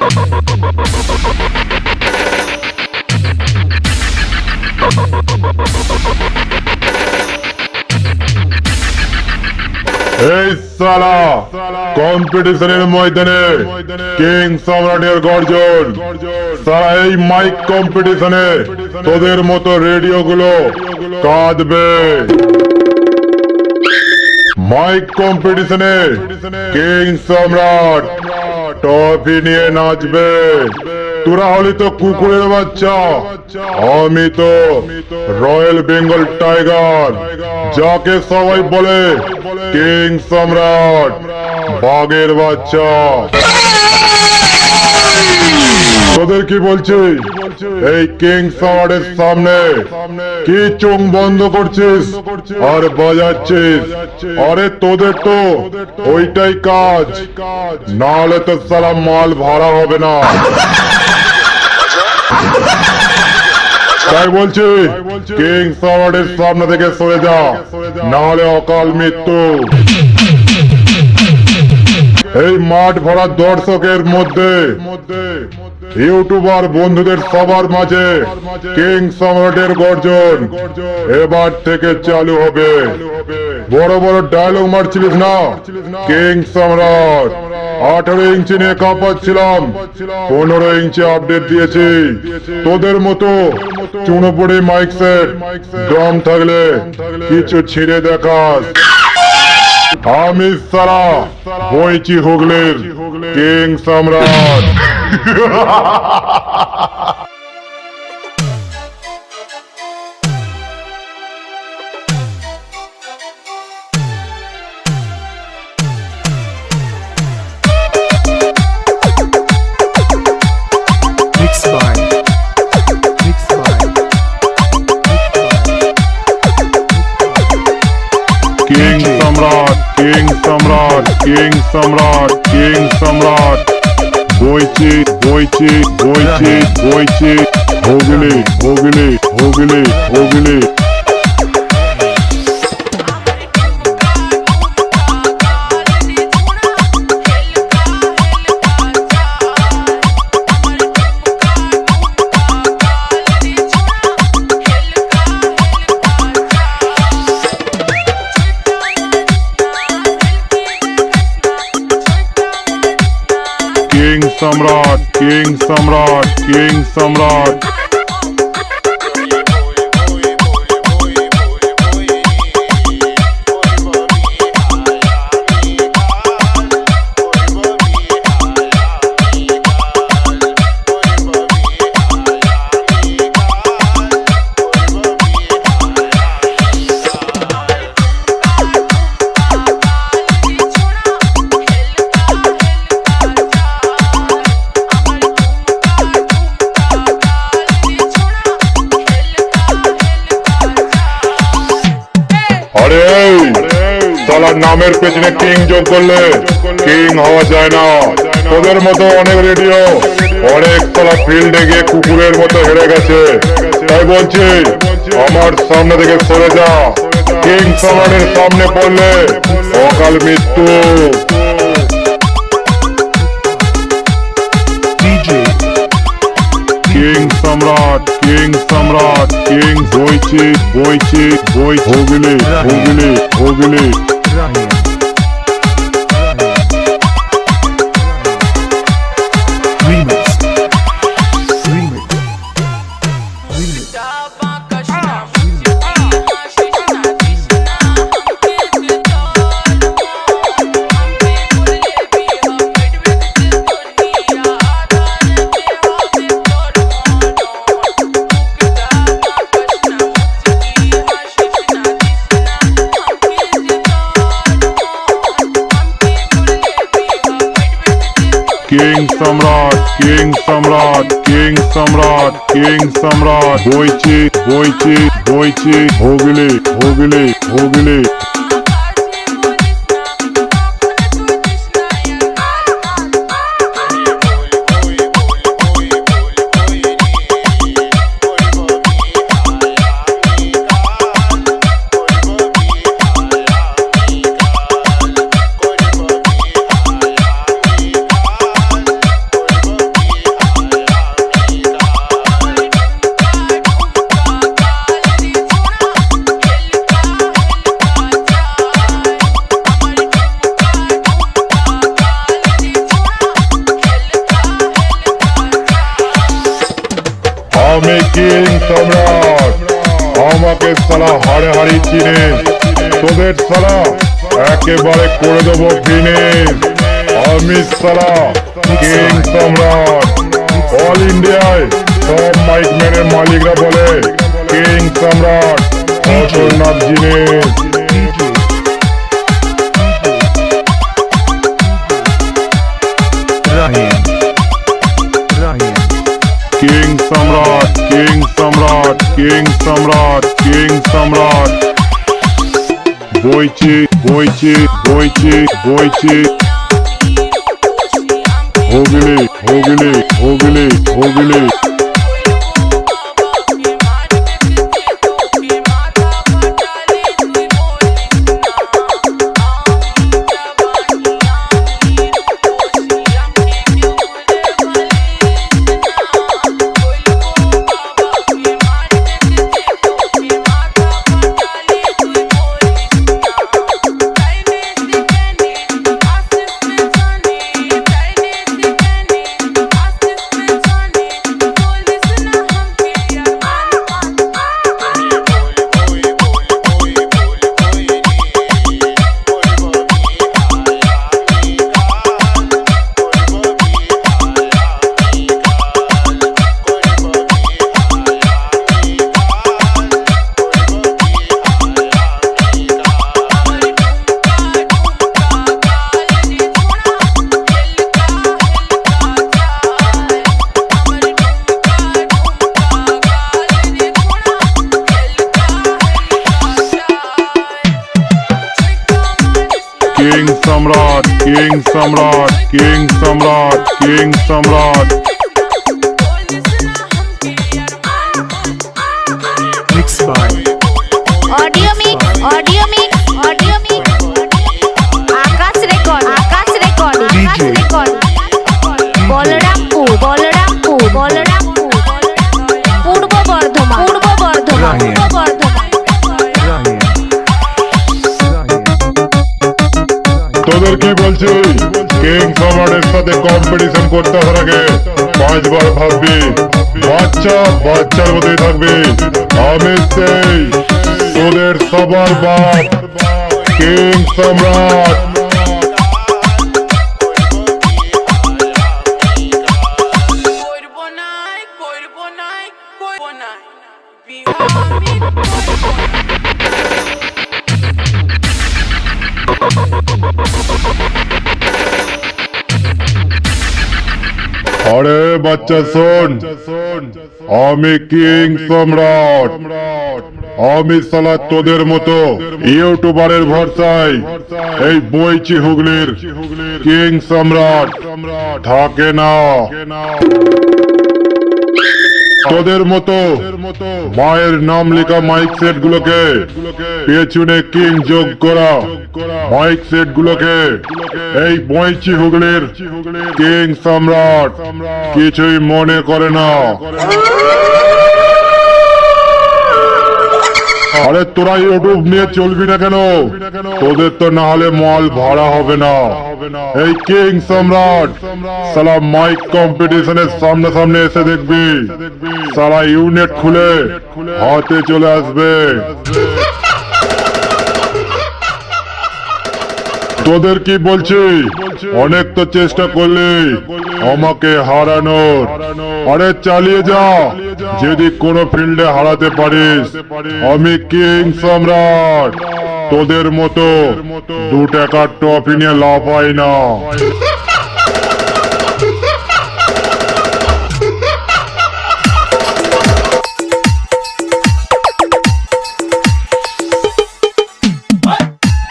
এই সালা কম্পিটিশনের ময়দানে কিং সম্রাটের গর্জন। সারা এই মাইক কম্পিটিশনে তোদের মতো রেডিও গুলো কাঁদবে। মাইক কম্পিটিশনে কিং সম্রাট ট্রফি নিয়ে নাচবে। তোরা হলি তো কুকুরের বাচ্চা, আমি তো রয়্যাল বেঙ্গল টাইগার, যাকে সবাই বলে কিং সম্রাট, বাঘের বাচ্চা। তোদের কি বলছি, এই কিং সম্রাটের সামনে কি চোখ বন্ধ করছিস আর বাজাচ্ছিস? আরে তোদের তো ওইটাই কাজ, নাহলে তো সালা মাল ভাড়া হবে না। তাই বলছি কিং সম্রাটের সামনে থেকে সরে যা, নাহলে অকাল মৃত্যু। এই মাঠ ভরা দর্শকের মধ্যে ইউটিউবার বন্ধুদের সবার মাঝে কিং সম্রাটের গর্জন এবার থেকে চালু হবে। বড় বড় ডায়লগ মারছিলিস না কিং সম্রাট। 18 ইঞ্চি নিয়ে কাঁপাচ্ছিলাম, 15 ইঞ্চি আপডেট দিয়েছি। তোদের মতো চুনোপুড়ি মাইক সেট দম থাকলে কিছু ছিঁড়ে দেখাস। আমি সারা বইছি হুগলির king Samrat. King Samrat, King Samrat, King Samrat, King Samrat. বইছি বইছি বইছি বইছি Hooghly Hooghly Hooghly Hooghly. King Samrat, King Samrat, King সম্রাট। সালা নামের পেছনে কিং যোগ করলে কিং হওয়া যায় না। তোদের মতো অনেক রেডিও অনেক সালা ফিল্ডে গিয়ে কুকুরের মতো হেরে গেছে। তাই বলছি আমার সামনে থেকে সরে যা, কিং সম্রাটের সামনে পড়লে অকাল মৃত্যু। King Samrat, King Samrat, king বইছি বইছি বই Hooghly Hooghly Hooghly. King Samrat, King Samrat, King Samrat, King Samrat. বইছি বইছি বইছি হুগলি হুগলি হুগলি। আমি কিং সম্রাট। আমাকে সালা হাড়ে হাড়ি চিনিস, তোদের সালা একেবারে করে দেবো ফিনিশ। আমি সালা কিং সম্রাট। অল ইন্ডিয়ায় সব মাইক ম্যানের মালিকরা বলে কিং সম্রাট খতরনাক জিনিস। King Samrat, King Samrat, King Samrat, King Samrat. বইছি বইছি বইছি বইছি। Hooghly Hooghly Hooghly Hooghly. King Samrat, King Samrat, King Samrat, King Samrat. Audio mix, audio mix, audio mix. Akash record, Akash record, Akash record. Balrampur, Balrampur, Balrampur, Purba Bardhaman, पूर्व बर्धमान, पूर्व बर्धमान। তোদের কি বলছি, কিং সম্রাটের সাথে কম্পিটিশন করতে হওয়ার আগে 5 বার ভাববি। বাচ্চা বাচ্চার মতোই থাকবি। আমি সেই তোদের সবার বাপ কিং সম্রাট। আরে বাচ্চা শোন, আমি কিং সম্রাট। আমি সালা তোদের মতো ইউটিউবারের ভরসায় এই বইছি হুগলির কিং সম্রাট থাকে না। তোদের মতো মায়ের নাম লেখা মাইক সেট গুলোকে পেছনে কিং যোগ করা মাইক সেট গুলোকে এই বইছি হুগলির কিং সম্রাট কিছুই মনে করে না। আরে তোরা ইউটিউব নিয়ে চলবি না কেন? তোদের তো না হলে মল ভাড়া হবে না। এই কিং সম্রাট সালা মাইক কম্পিটিশনের সামনে সামনে এসে দেখবি, সালা ইউনিট খুলে হাতে চলে আসবে। তোদের কি বলছি, অনেক তো চেষ্টা করলি আমাকে হারানোর। আরে চালিয়ে যা, যদি কোনো ফিল্ডে হারাতে পারিস। আমি কিং সম্রাট তোদের মতো 2 টাকার ট্রফি নিয়ে লাফাই না।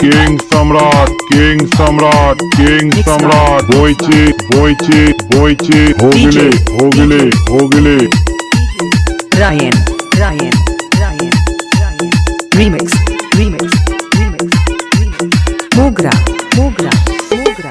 King Samrat, King Samrat, King Samrat. বইছি বইছি বইছি Hooghly Hooghly Hooghly. Ryan, Ryan, Ryan, Ryan. Remix, remix, remix, remix. Mogra, Mogra, Mogra, Mogra.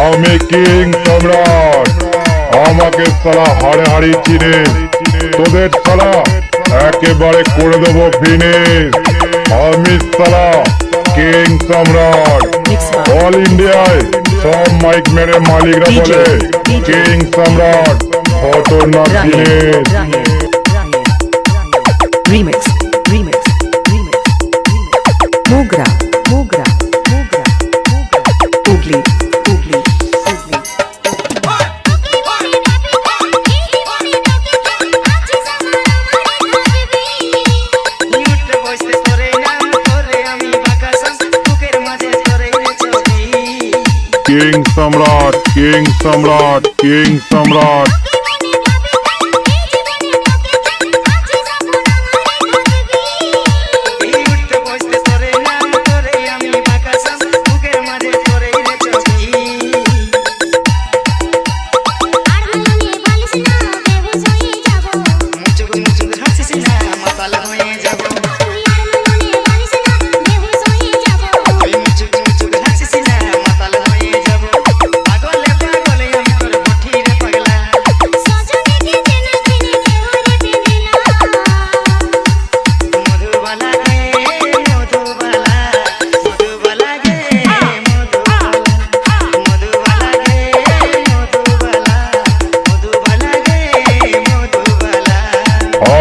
আমি কিং সম্রাট, আমাকে সালা হাড়ে হাড়ি চিনে, তোদের সালা একেবারে করে দেবো ফিনিশ। আমি সালা কিং সম্রাট। Mixed by অল ইন্ডিয়ায় সব মাইক ম্যানের মালিকরা DJ, বলে DJ, কিং সম্রাট খতরনাক Ryan, জিনিস। Ryan, Ryan, Remix, remix, remix, remix. Mogra, Mogra, Mogra, Mogra. Ugly, ugly, ugly. King Samrat, King Samrat, King সম্রাট।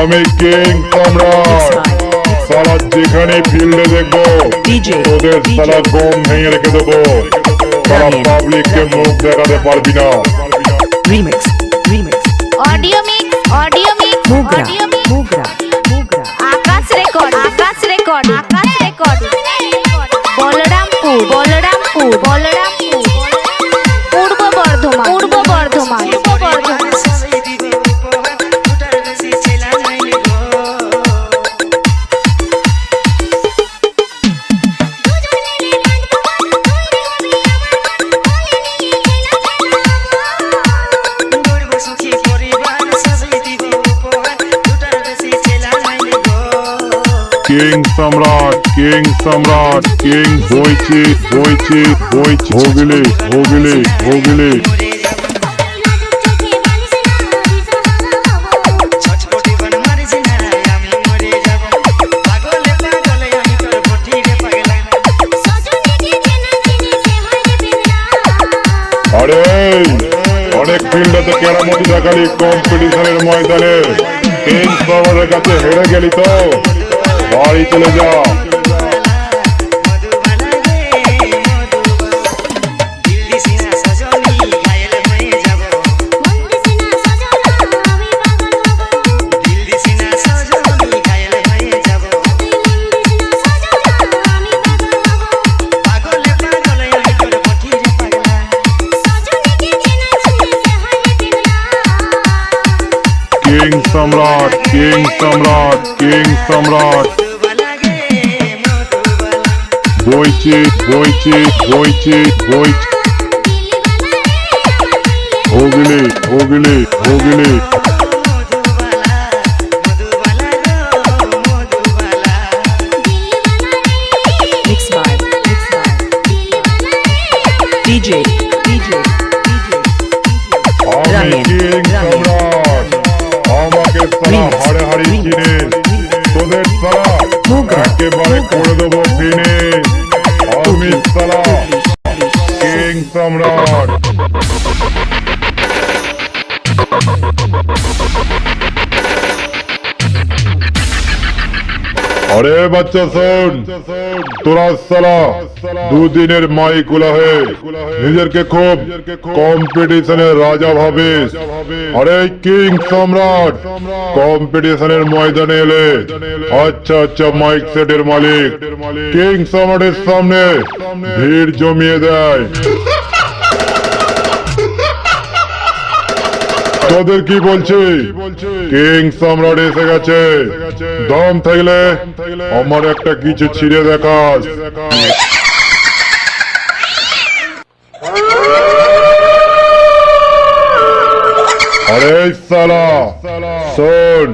আমি কিং সম্রাট, সালা যেখানে ফিল্ডে দেখবো DJ, তোদের সালা গম ভেঙে রেখে দেবো। সালা পাবলিককে মুখ দেখাতে পারবি না। Remix, remix. Audio mix, audio mix, Mogra, audio mix. Mogra, Mogra. আকাশ record, Akash record, Akash record. Balarampur, Balarampur, Balarampur. Purba Bardhaman, পূর্ব বর্ধমান, পূর্ব Bardhaman. King Samrat, King Samrat, king বইছে বইছে বইছে। হোগলে হোগলে হোগলে। আরে অনেক ফিল্ডে কেরামতি দেখালি কম্পিটিশনের ময়দানে, কিং সম্রাটের কাছে হেরে গেলি তো বাড়ি চলে যা। King Samrat, King Samrat, King সম্রাট। বইছে বইছে বইছে বইছে। হোগলে হোগলে হোগলে। Mixed by, mixed by. DJ, DJ, DJ, আমি Ryan, কিং Ryan. সম্রাট, আমাকে সালা হাড়ে হাড়ি চিনে, তোদের সালা Mogra, একেবারে Mogra. করে দেবো ফিনিশ। আমি সালা কিং সম্রাট। अरे बच्चा सुन, তোরা সালা দুদিনের মাইকুলা হয়ে নিজেকে খুব কম্পিটিশনের রাজা ভাবিস। আরে কিং সম্রাট কম্পিটিশনের ময়দানে এলে আচ্ছা আচ্ছা মাইক সেটের মালিক কিং সম্রাটের সামনে ভিড় জমিয়ে দেয়। তোদের কি বলছি, কিং সম্রাট এসে গেছে। দম থাকলে আমার একটা কিছু ছিঁড়ে দেখাস। আরে সালা শোন,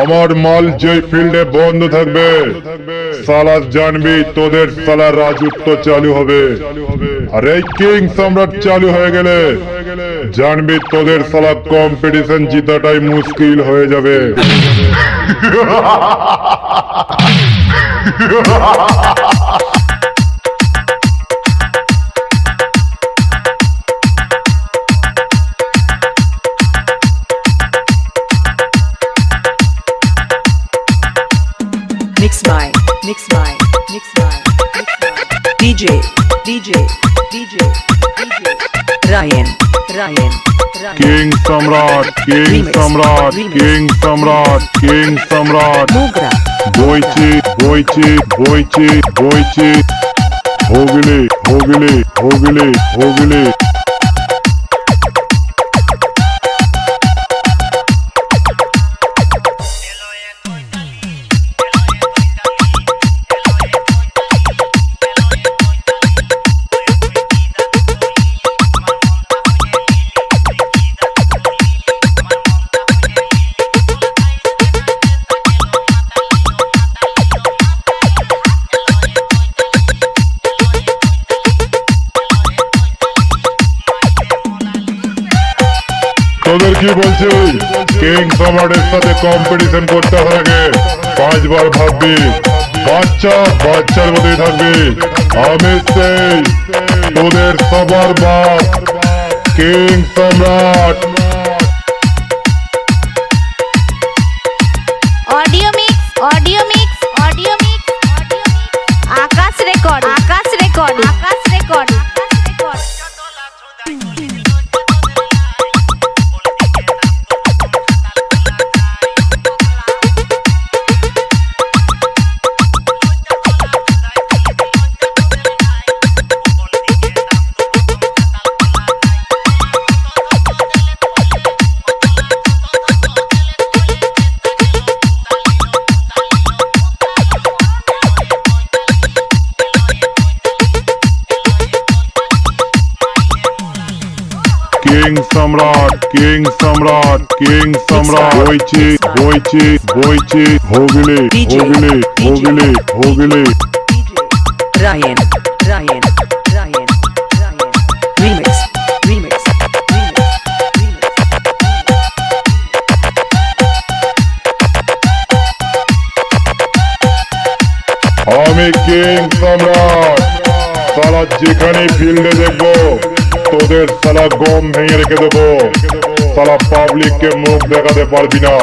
আমার মাল যে ফিল্ডে বন্ধ থাকবে সালা জানবি তোদের সালা রাজত্ব চালু হবে। আর এই কিং সম্রাট চালু হয়ে গেলে জানবি তোদের সালা কম্পিটিশন জিতাটাই মুশকিল হয়ে যাবে। Mixed by DJ Ryan. King সম্রাট Mogra. বইছি হোগলে তোদের কি বলছি? কিং সম্রাটের সাথে কম্পিটিশন করতে হলে 5 বার ভাববি। বাচ্চার মধ্যে থাকবি। আমি সেই তোদের সবার বাপ কিং সম্রাট। অডিও মিক্স আকাশ record king Samrat বইছি হোগলে Ryan. Remix. আমি কিং সম্রাট। সালা যেখানে ফিল্ডে দেখবো তোদের সালা গম ভেঙে রেখে দেবো। সালা পাবলিককে মুখ দেখাতে পারবি না।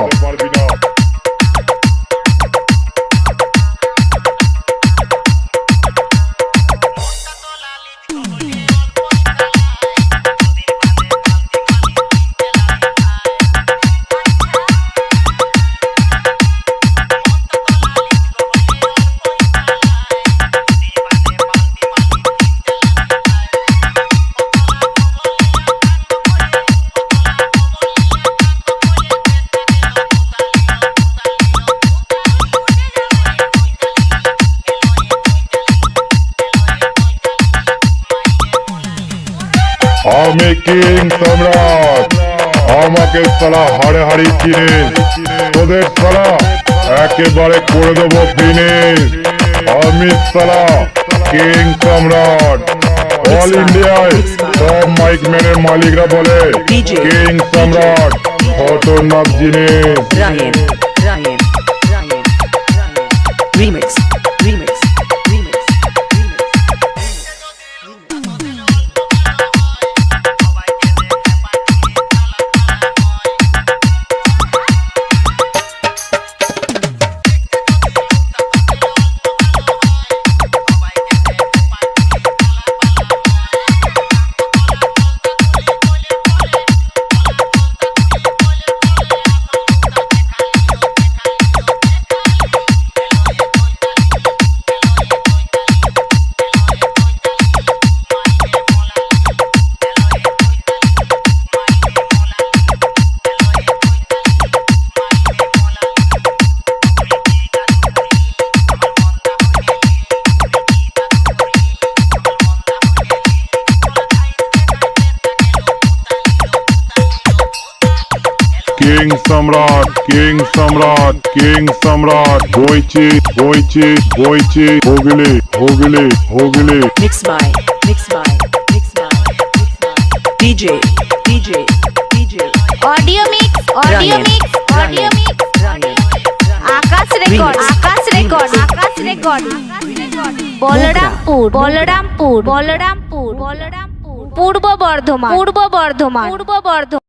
আমি কিং সম্রাট। আমাকে সালা হাড়ে চিনিস? তোদের সালা একেবারে করে দেবো ফিনিশ। আমি সালা কিং সম্রাট। অল ইন্ডিয়ায় সব মাইক ম্যানের মালিকরা বলে কিং সম্রাট খতরনাক জিনিস। Ryan. Remix. King Samrat King Samrat King Samrat বইছি বইছি বইছি Hooghly Hooghly Hooghly Mixed by DJ audio mix Ryan. Audio mix Ryan. Akash record Remix. Akash record Akash record Balrampur Purba Bardhaman